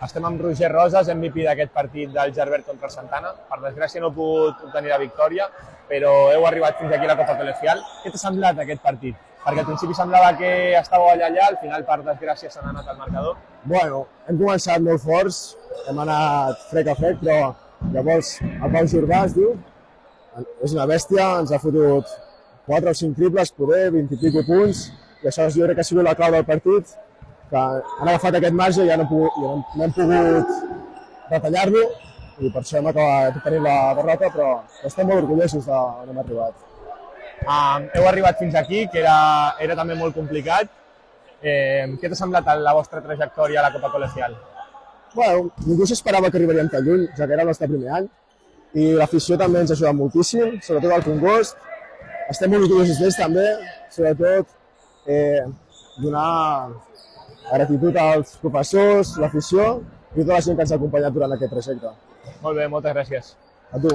Estem amb Roger Rosas, MVP d'aquest partit del Gerbert contra el Santana. Per desgràcia no he pogut obtenir la victòria, però heu arribat fins aquí a la Copa Colegial. Què t'ha semblat aquest partit? Perquè al principi semblava que estàveu allà, al final per desgràcia s'ha anat al marcador. Bueno, hem començat molt forts, hem anat frec a frec, però llavors el Pau Jordà es diu, és una bèstia, ens ha fotut 4 o 5 triples, poder, 20 i pico punts, i això jo crec que ha sigut la clau del partit, que han agafat aquest marge i ja no hem pogut retallar-lo, i per això hem acabat tenint la derrota, però estem molt orgullosos d'on hem arribat. Heu arribat fins aquí, que era també molt complicat. Què t'ha semblat la vostra trajectòria a la Copa Colegial? Bueno, ningú s'esperava que arribaríem tan lluny, ja que era el nostre primer any, i l'afició també ens ha ajudat moltíssim, sobretot el Congost. Estem molt orgullosos d'ells també, sobretot donar gratitud als professors, l'afició i tota la gent que ens ha acompanyat durant aquest trajecte. Molt bé, moltes gràcies. A tu.